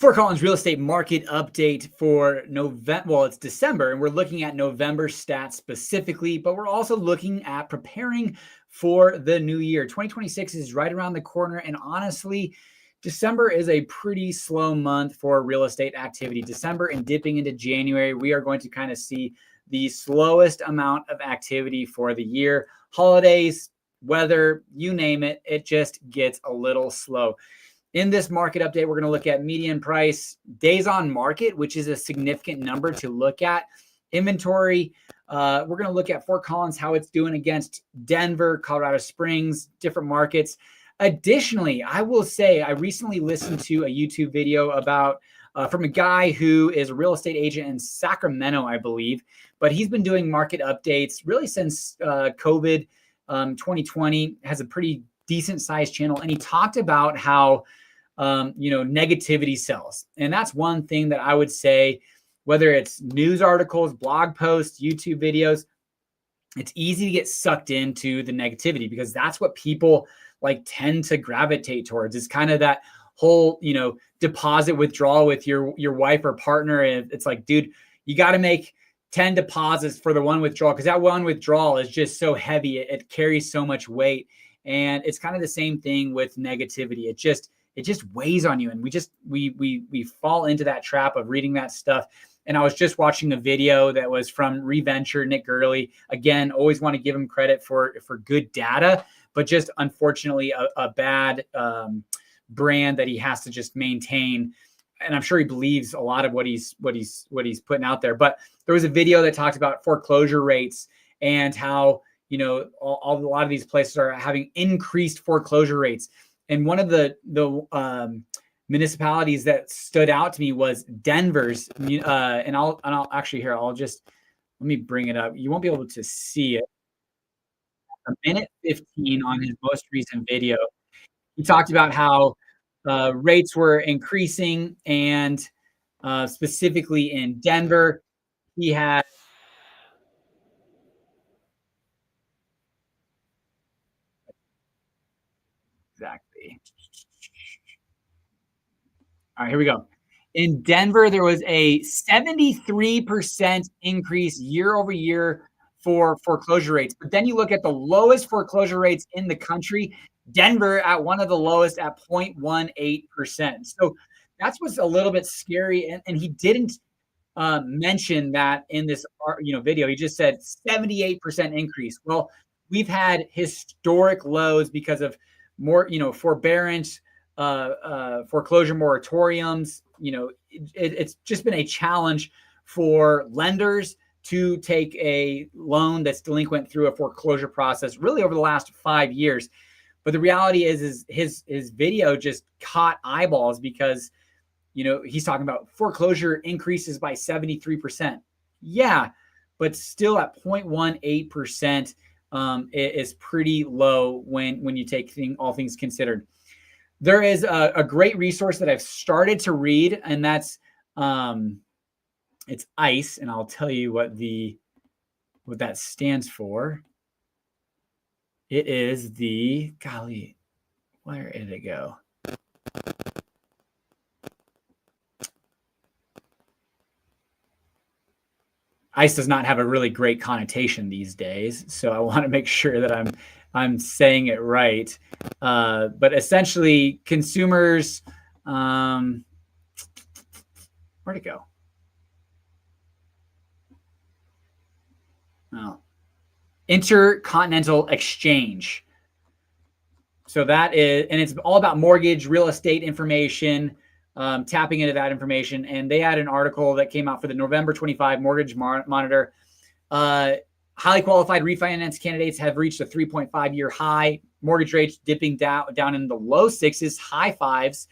Fort Collins real estate market update for November. Well, it's December, and we're looking at November stats specifically, but we're also looking at preparing for the new year. 2026 is right around the corner, and honestly, December is a pretty slow month for real estate activity. December and dipping into January, we are going to kind of see the slowest amount of activity for the year. Holidays, weather, you name it, it just gets a little slow. In this market update, we're going to look at median price, days on market, which is a significant number to look at. Inventory, we're going to look at Fort Collins, how it's doing against Denver, Colorado Springs, different markets. Additionally, I will say I recently listened to a YouTube video about from a guy who is a real estate agent in Sacramento, I believe, but he's been doing market updates really since COVID 2020, has a pretty decent sized channel. And he talked about how negativity sells. And that's one thing that I would say, whether it's news articles, blog posts, YouTube videos, it's easy to get sucked into the negativity because that's what people tend to gravitate towards. It's kind of that whole, deposit withdrawal with your wife or partner. And it's like, dude, you got to make 10 deposits for the one withdrawal because that one withdrawal is just so heavy. It carries so much weight. And it's kind of the same thing with negativity. It just weighs on you. And we fall into that trap of reading that stuff. And I was just watching a video that was from Reventure, Nick Gurley. Again, always want to give him credit for good data, but just unfortunately a bad brand that he has to just maintain. And I'm sure he believes a lot of what he's putting out there. But there was a video that talked about foreclosure rates and how a lot of these places are having increased foreclosure rates. And one of the municipalities that stood out to me was Denver's. And I'll actually here, let me bring it up. You won't be able to see it. A minute 15 on his most recent video. He talked about how rates were increasing, and specifically in Denver, he had exactly. All right, here we go. In Denver, there was a 73% increase year over year for foreclosure rates. But then you look at the lowest foreclosure rates in the country, Denver at one of the lowest at 0.18%. So that's what's a little bit scary. And he didn't mention that in this video. He just said 78% increase. Well, we've had historic lows because of more, forbearance, foreclosure moratoriums. It's just been a challenge for lenders to take a loan that's delinquent through a foreclosure process really over the last 5 years. But the reality is his video just caught eyeballs because, he's talking about foreclosure increases by 73%. Yeah, but still at 0.18% is pretty low when you take all things considered. There is a great resource that I've started to read, and that's it's ICE, and I'll tell you what that stands for. It is golly, where did it go? ICE does not have a really great connotation these days, so I want to make sure that I'm saying it right. But essentially, consumers, where'd it go? Oh, Intercontinental Exchange. So that is, and it's all about mortgage, real estate information, tapping into that information. And they had an article that came out for the November 25 Mortgage Monitor. Highly qualified refinance candidates have reached a 3.5-year high. Mortgage rates dipping down in the low sixes, high fives.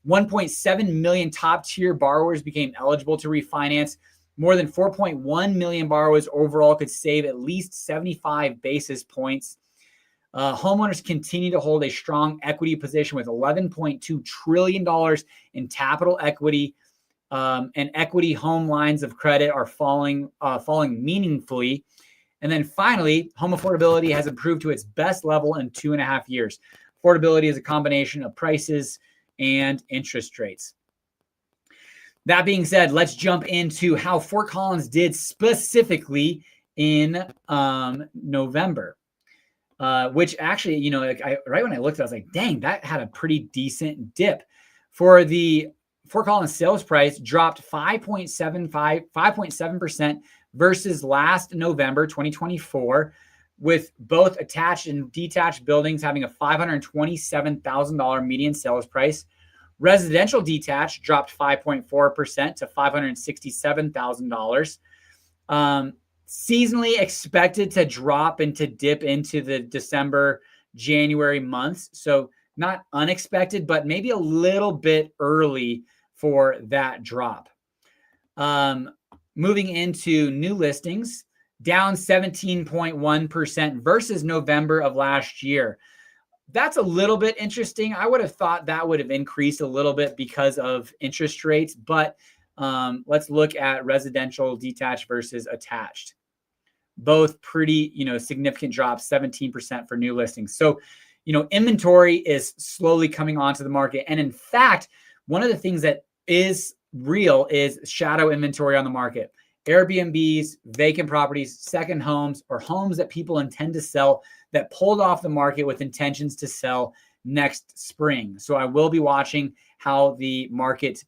1.7 million top-tier borrowers became eligible to refinance. More than 4.1 million borrowers overall could save at least 75 basis points. Homeowners continue to hold a strong equity position with $11.2 trillion in capital equity, and equity home lines of credit are falling meaningfully. And then finally, home affordability has improved to its best level in 2.5 years. Affordability is a combination of prices and interest rates. That being said, let's jump into how Fort Collins did specifically in November, which actually, you know, like right when I looked, I was like, dang, that had a pretty decent dip. For the Fort Collins sales price dropped 5.7% versus last November 2024, with both attached and detached buildings having a $527,000 median sales price. Residential detached dropped 5.4% to $567,000. Seasonally expected to drop and to dip into the December, January months. So not unexpected, but maybe a little bit early for that drop. Moving into new listings, down 17.1% versus November of last year. That's a little bit interesting. I would have thought that would have increased a little bit because of interest rates, but let's look at residential detached versus attached. Both pretty, you know, significant drops, 17% for new listings. So, you know, inventory is slowly coming onto the market. And in fact, one of the things that is real is shadow inventory on the market. Airbnbs, vacant properties, second homes, or homes that people intend to sell that pulled off the market with intentions to sell next spring. So I will be watching how the market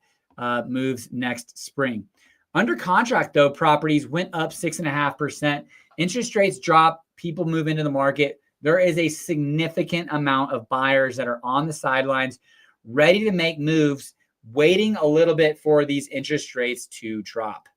moves next spring. Under contract, though, properties went up 6.5%. Interest rates drop, people move into the market. There is a significant amount of buyers that are on the sidelines, ready to make moves, waiting a little bit for these interest rates to drop.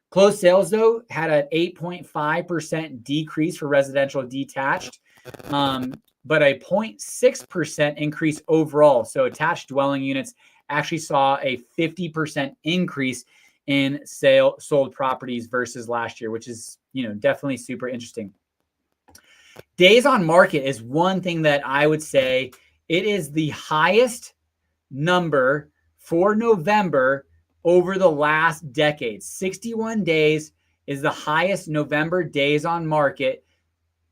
Closed sales, though, had an 8.5% decrease for residential detached, but a 0.6% increase overall. So attached dwelling units actually saw a 50% increase in sold properties versus last year, which is, you know, definitely super interesting. Days on market is one thing that I would say it is the highest number for November over the last decade. 61 days is the highest November days on market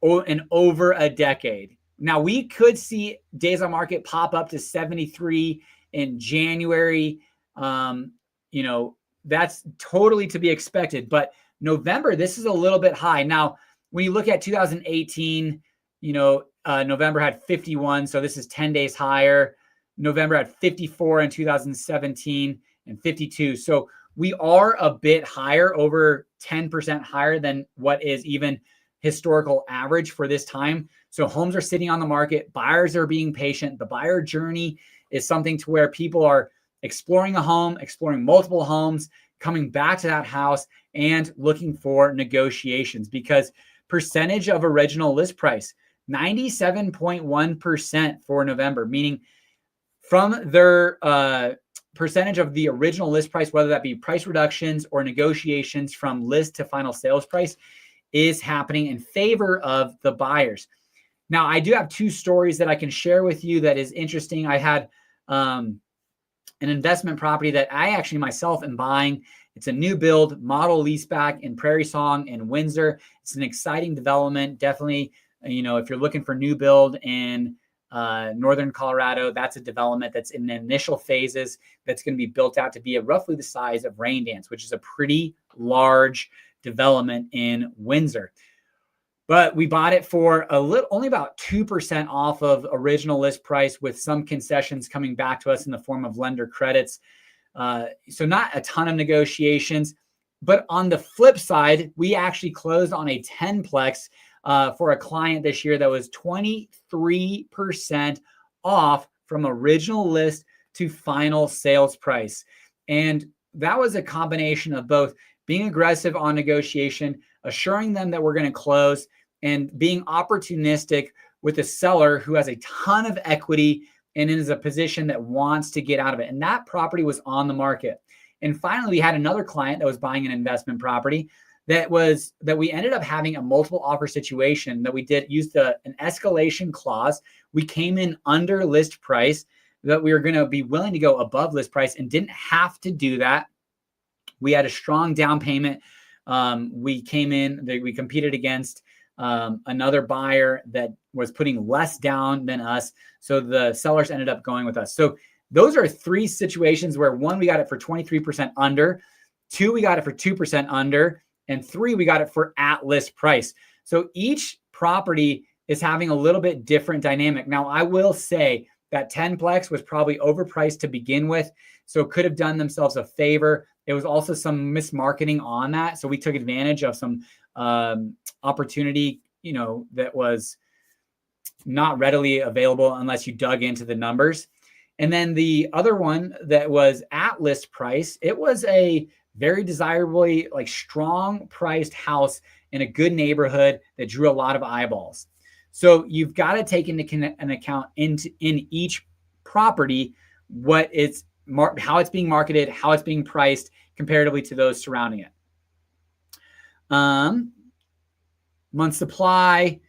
in over a decade. Now, we could see days on market pop up to 73 in January. You know, that's totally to be expected. But November, this is a little bit high. Now, when you look at 2018, you know, November had 51. So this is 10 days higher. November had 54 in 2017 and 52. So we are a bit higher, over 10% higher than what is even historical average for this time. So homes are sitting on the market. Buyers are being patient. The buyer journey is something to where people are exploring a home, exploring multiple homes, coming back to that house and looking for negotiations, because percentage of original list price, 97.1% for November, meaning from their percentage of the original list price, whether that be price reductions or negotiations from list to final sales price, is happening in favor of the buyers. Now, I do have two stories that I can share with you that is interesting. I had an investment property that I actually myself am buying. It's a new build model leaseback in Prairie Song in Windsor. It's an exciting development. Definitely, you know, if you're looking for new build in Northern Colorado, that's a development that's in the initial phases that's going to be built out to be roughly the size of Raindance, which is a pretty large development in Windsor. But we bought it for only about 2% off of original list price, with some concessions coming back to us in the form of lender credits. So not a ton of negotiations. But on the flip side, we actually closed on a 10-plex for a client this year that was 23% off from original list to final sales price. And that was a combination of both being aggressive on negotiation, assuring them that we're going to close, and being opportunistic with a seller who has a ton of equity and is a position that wants to get out of it. And that property was on the market. And finally, we had another client that was buying an investment property that we ended up having a multiple offer situation that we used an escalation clause. We came in under list price, that we were going to be willing to go above list price and didn't have to do that. We had a strong down payment. We competed against another buyer that was putting less down than us. So the sellers ended up going with us. So Those are 3 situations where 1, we got it for 23% under, 2, we got it for 2% under, and 3, we got it for at list price. So each property is having a little bit different dynamic. Now, I will say that 10plex was probably overpriced to begin with, so could have done themselves a favor. It was also some mismarketing on that. So we took advantage of some opportunity, that was not readily available unless you dug into the numbers. And then the other one that was at list price, it was a very desirably strong priced house in a good neighborhood that drew a lot of eyeballs. So you've got to take into an account in each property how it's being marketed, how it's being priced comparatively to those surrounding it. Month supply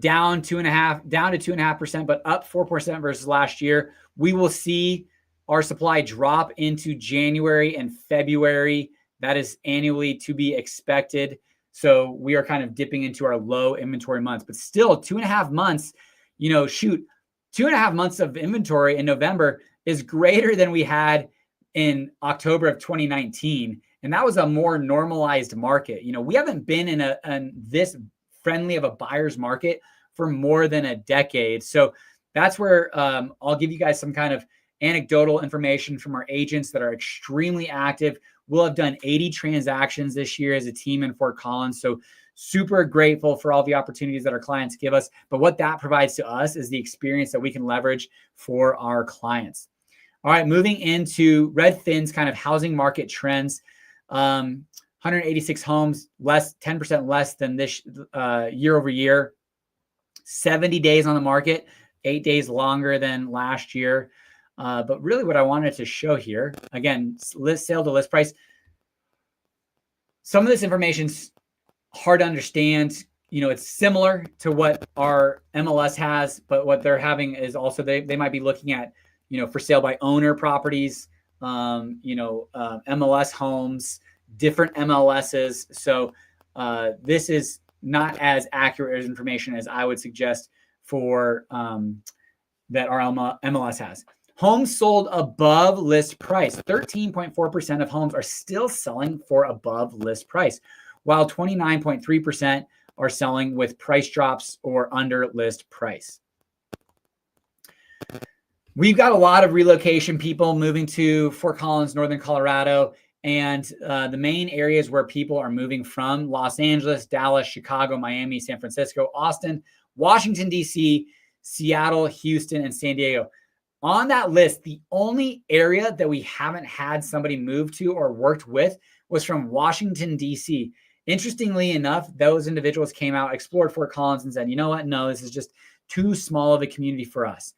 down to 2.5%, but up 4% versus last year. We will see our supply drop into January and February. That is annually to be expected. So we are kind of dipping into our low inventory months, but still 2.5 months, 2.5 months of inventory in November is greater than we had in October of 2019. And that was a more normalized market. We haven't been in this friendly of a buyer's market for more than a decade. So that's where I'll give you guys some kind of anecdotal information from our agents that are extremely active. We'll have done 80 transactions this year as a team in Fort Collins. So super grateful for all the opportunities that our clients give us. But what that provides to us is the experience that we can leverage for our clients. All right, moving into Redfin's kind of housing market trends. 186 homes, 10% less than this year over year. 70 days on the market, 8 days longer than last year. But really what I wanted to show here, again, sale to list price. Some of this information's hard to understand. It's similar to what our MLS has, but what they're having is also they might be looking at, for sale by owner properties, MLS homes, different MLSs. So this is not as accurate as information as I would suggest for that our MLS has. Homes sold above list price. 13.4% of homes are still selling for above list price, while 29.3% are selling with price drops or under list price. We've got a lot of relocation people moving to Fort Collins, Northern Colorado, and the main areas where people are moving from: Los Angeles, Dallas, Chicago, Miami, San Francisco, Austin, Washington, D.C., Seattle, Houston, and San Diego. On that list, the only area that we haven't had somebody move to or worked with was from Washington, D.C. Interestingly enough, those individuals came out, explored Fort Collins, and said, you know what? No, this is just too small of a community for us.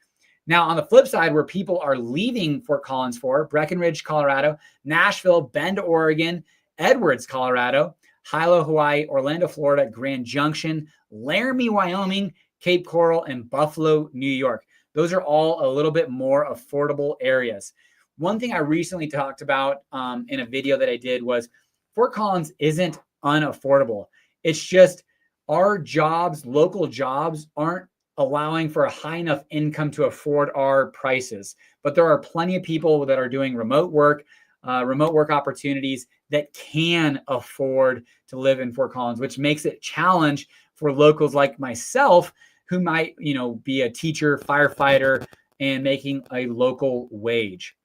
Now, on the flip side, where people are leaving Fort Collins for: Breckenridge, Colorado, Nashville, Bend, Oregon, Edwards, Colorado, Hilo, Hawaii, Orlando, Florida, Grand Junction, Laramie, Wyoming, Cape Coral, and Buffalo, New York. Those are all a little bit more affordable areas. One thing I recently talked about in a video that I did was Fort Collins isn't unaffordable. It's just our jobs, local jobs, aren't allowing for a high enough income to afford our prices. But there are plenty of people that are doing remote work opportunities that can afford to live in Fort Collins, which makes it a challenge for locals like myself who might, be a teacher, firefighter, and making a local wage.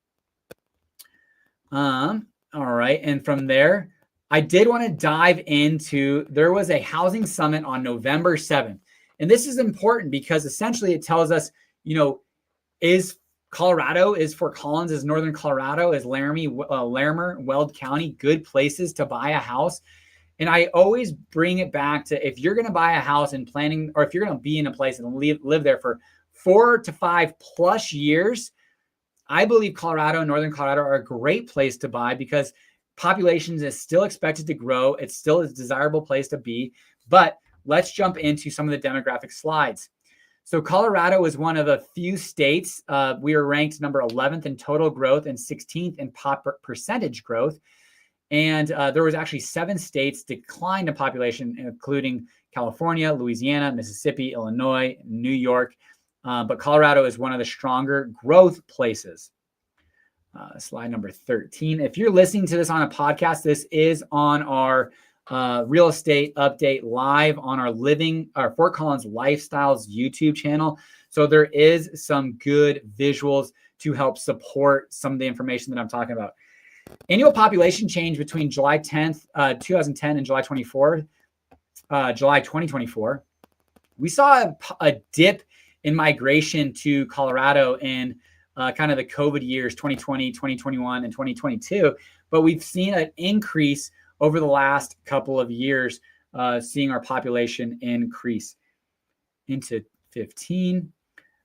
All right. And from there, I did want to dive into, there was a housing summit on November 7th. And this is important because essentially it tells us, is Colorado, is Fort Collins, is Northern Colorado, is Larimer, Weld County good places to buy a house? And I always bring it back to, if you're going to buy a house and planning, or if you're going to be in a place and live there for 4 to 5 plus years, I believe Colorado and Northern Colorado are a great place to buy because populations is still expected to grow. It's still a desirable place to be. But let's jump into some of the demographic slides. So Colorado is one of the few states. We are ranked number 11th in total growth and 16th in percentage growth. And there was actually 7 states declined in population, including California, Louisiana, Mississippi, Illinois, New York. But Colorado is one of the stronger growth places. Slide number 13. If you're listening to this on a podcast, this is on our real estate update live on our Fort Collins Lifestyles YouTube channel. So there is some good visuals to help support some of the information that I'm talking about. Annual population change between July 10th, 2010 and July 2024. We saw a dip in migration to Colorado in kind of the COVID years, 2020, 2021, and 2022. But we've seen an increase over the last couple of years, seeing our population increase into 15.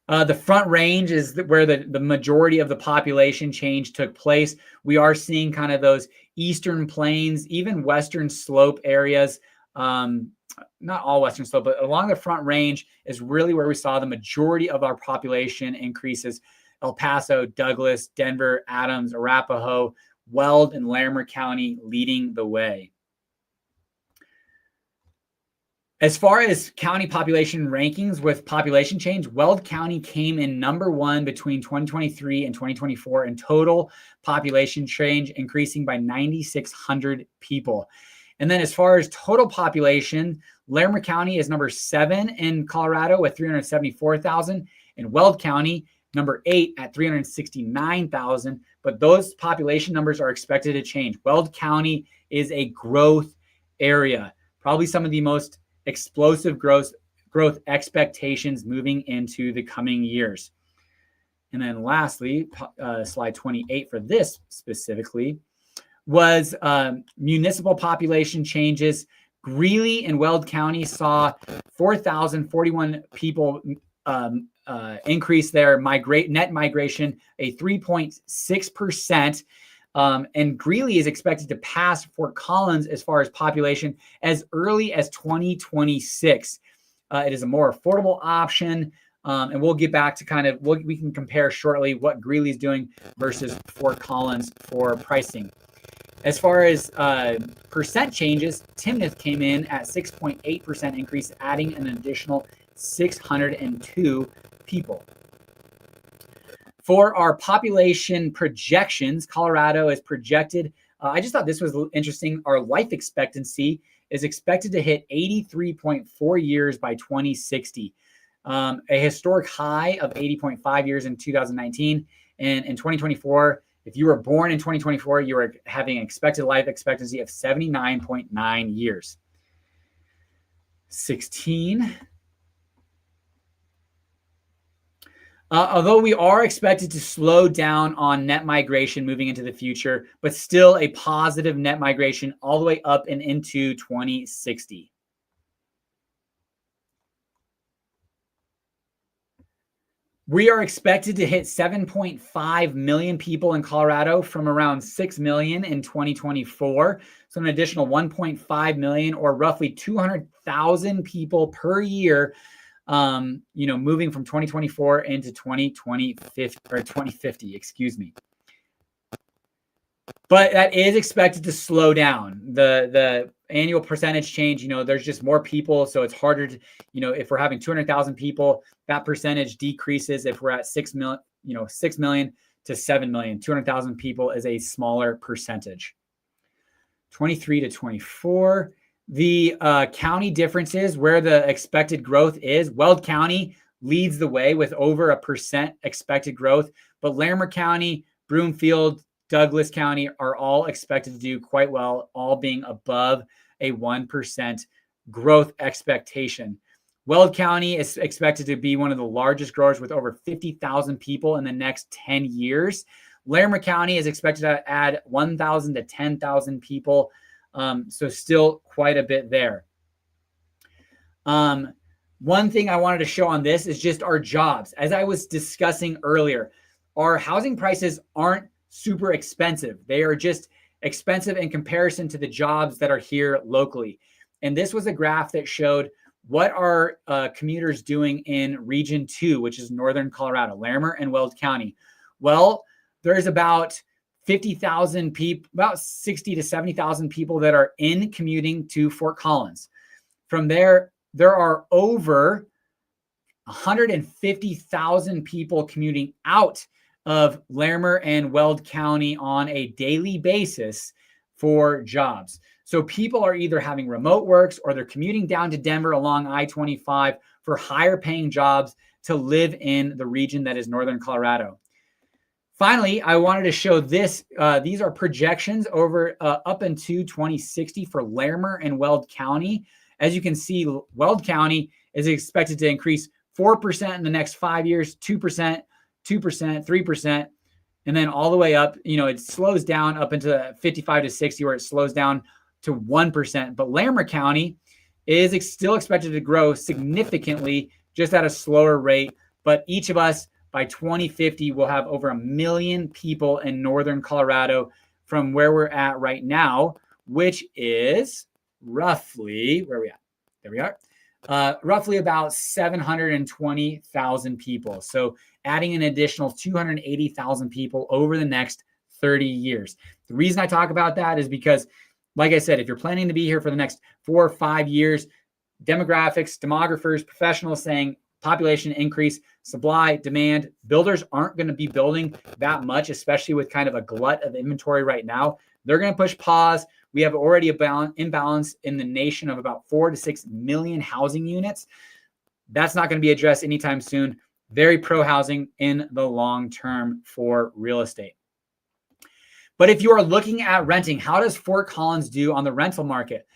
The Front Range is where the majority of the population change took place. We are seeing kind of those Eastern Plains, even Western Slope areas. Not all Western Slope, but along the Front Range is really where we saw the majority of our population increases. El Paso, Douglas, Denver, Adams, Arapahoe, Weld, and Larimer County leading the way. As far as county population rankings with population change, Weld County came in number 1 between 2023 and 2024 in total population change, increasing by 9,600 people. And then as far as total population, Larimer County is number 7 in Colorado with 374,000, and Weld County number 8 at 369,000. But those population numbers are expected to change. Weld County is a growth area, probably some of the most explosive growth expectations moving into the coming years. And then lastly, slide 28 for this specifically was municipal population changes. Greeley and Weld County saw 4,041 people increase their net migration, a 3.6%. And Greeley is expected to pass Fort Collins as far as population as early as 2026. It is a more affordable option. And we'll get back to we can compare shortly what Greeley's doing versus Fort Collins for pricing. As far as percent changes, Timnath came in at 6.8% increase, adding an additional 602 people. For our population projections, Colorado is projected. I just thought this was interesting. Our life expectancy is expected to hit 83.4 years by 2060, a historic high of 80.5 years in 2019. And in 2024, if you were born in 2024, you were having an expected life expectancy of 79.9 years. 16. Although we are expected to slow down on net migration moving into the future, but still a positive net migration all the way up and into 2060. We are expected to hit 7.5 million people in Colorado from around 6 million in 2024. So an additional 1.5 million, or roughly 200,000 people per year, moving from 2024 into 2050, excuse me. But that is expected to slow down. The annual percentage change, there's just more people. So it's harder to, if we're having 200,000 people, that percentage decreases. If we're at 6 million to 7 million, 200,000 people is a smaller percentage. 23 to 24. The county differences where the expected growth is. Weld County leads the way with over 1% expected growth, but Larimer County, Broomfield, Douglas County are all expected to do quite well, all being above a 1% growth expectation. Weld County is expected to be one of the largest growers with over 50,000 people in the next 10 years. Larimer County is expected to add 1,000 to 10,000 people. So still quite a bit there. One thing I wanted to show on this is just our jobs. As I was discussing earlier, our housing prices aren't super expensive. They are just expensive in comparison to the jobs that are here locally. And this was a graph that showed what are commuters doing in Region 2, which is Northern Colorado, Larimer and Weld County. Well, there's about 50,000 people, about 60 to 70,000 people that are in commuting to Fort Collins. From there are over 150,000 people commuting out of Larimer and Weld County on a daily basis for jobs. So people are either having remote works or they're commuting down to Denver along I-25 for higher paying jobs to live in the region that is Northern Colorado. Finally, I wanted to show this. These are projections over up into 2060 for Larimer and Weld County. As you can see, Weld County is expected to increase 4% in the next 5 years, 2%, 2%, 3%, and then all the way up. It slows down up into 55 to 60, where it slows down to 1%. But Larimer County is still expected to grow significantly, just at a slower rate. But each of us, by 2050, will have over 1 million people in Northern Colorado from where we're at right now, which is roughly, where are we at? There we are. Roughly about 720,000 people. So adding an additional 280,000 people over the next 30 years. The reason I talk about that is because, like I said, if you're planning to be here for the next 4 or 5 years, demographics, demographers, professionals saying population increase, supply, demand, builders aren't going to be building that much, especially with kind of a glut of inventory right now. They're going to push pause. We have already a imbalance in the nation of about 4 to 6 million housing units. That's not going to be addressed anytime soon. Very pro-housing in the long term for real estate. But if you are looking at renting, how does Fort Collins do on the rental market?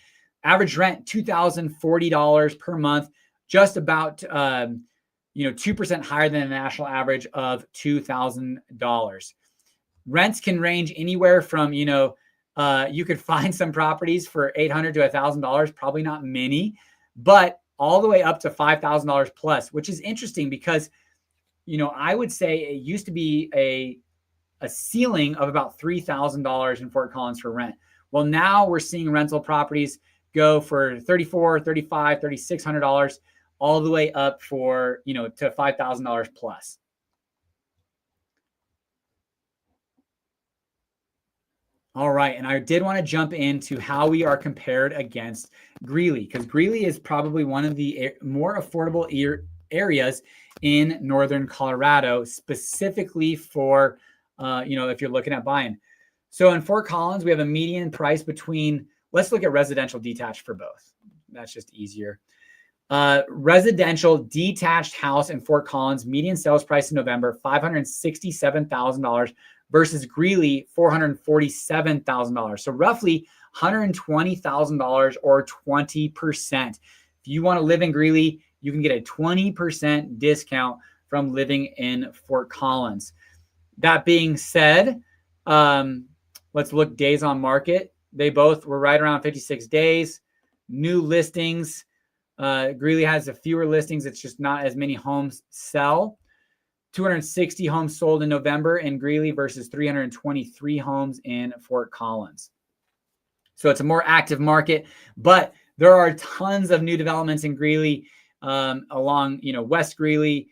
Average rent, $2,040 per month, just about 2% higher than the national average of $2,000. Rents can range anywhere from, you could find some properties for $800 to $1,000, probably not many, but all the way up to $5,000 plus, which is interesting because, I would say it used to be a ceiling of about $3,000 in Fort Collins for rent. Well, now we're seeing rental properties go for $3,400, $3,500, $3,600, all the way up for, to $5,000 plus. All right. And I did want to jump into how we are compared against Greeley, because Greeley is probably one of the more affordable areas in Northern Colorado, specifically for, if you're looking at buying. So in Fort Collins, we have a median price between, let's look at residential detached for both. That's just easier. Residential detached house in Fort Collins, median sales price in November, $567,000 versus Greeley, $447,000. So roughly $120,000 or 20%. If you want to live in Greeley, you can get a 20% discount from living in Fort Collins. That being said, let's look days on market. They both were right around 56 days. New listings. Greeley has a fewer listings. It's just not as many homes sell. 260 homes sold in November in Greeley versus 323 homes in Fort Collins. So it's a more active market, but there are tons of new developments in Greeley along, West Greeley,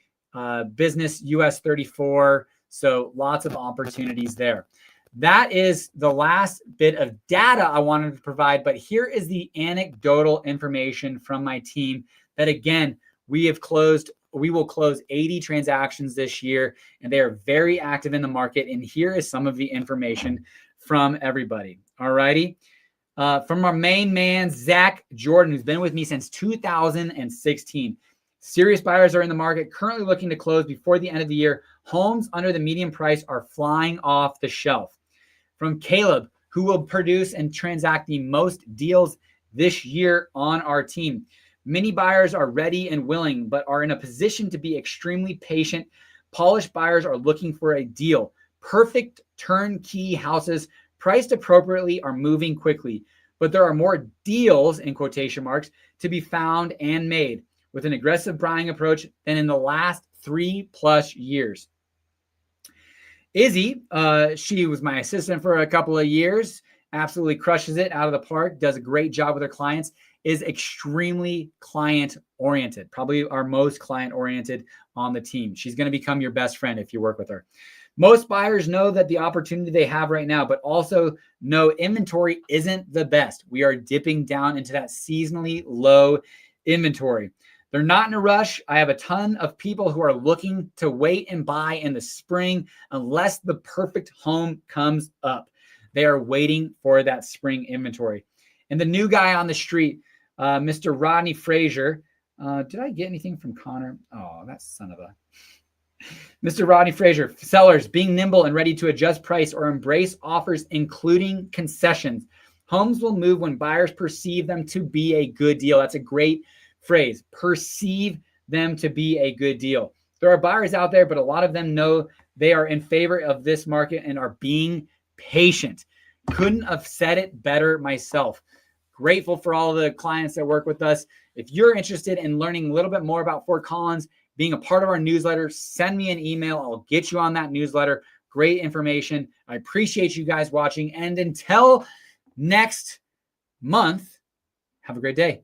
Business US 34. So lots of opportunities there. That is the last bit of data I wanted to provide, but here is the anecdotal information from my team that, again, we will close 80 transactions this year, and they are very active in the market. And here is some of the information from everybody. All righty. From our main man, Zach Jordan, who's been with me since 2016. Serious buyers are in the market, currently looking to close before the end of the year. Homes under the median price are flying off the shelf. From Caleb, who will produce and transact the most deals this year on our team. Many buyers are ready and willing, but are in a position to be extremely patient. Polished buyers are looking for a deal. Perfect turnkey houses priced appropriately are moving quickly, but there are more deals, in quotation marks, to be found and made with an aggressive buying approach than in the last 3+ years. Izzy, she was my assistant for a couple of years, absolutely crushes it out of the park, does a great job with her clients, is extremely client-oriented, probably our most client-oriented on the team. She's going to become your best friend if you work with her. Most buyers know that the opportunity they have right now, but also know inventory isn't the best. We are dipping down into that seasonally low inventory. They're not in a rush. I have a ton of people who are looking to wait and buy in the spring unless the perfect home comes up. They are waiting for that spring inventory. And the new guy on the street, Mr. Rodney Frazier. Did I get anything from Connor? Oh, that son of a... Mr. Rodney Frazier, sellers being nimble and ready to adjust price or embrace offers, including concessions. Homes will move when buyers perceive them to be a good deal. That's a great phrase. Perceive them to be a good deal. There are buyers out there, but a lot of them know they are in favor of this market and are being patient. Couldn't have said it better myself. Grateful for all the clients that work with us. If you're interested in learning a little bit more about Fort Collins, being a part of our newsletter, send me an email. I'll get you on that newsletter. Great information. I appreciate you guys watching. And until next month, have a great day.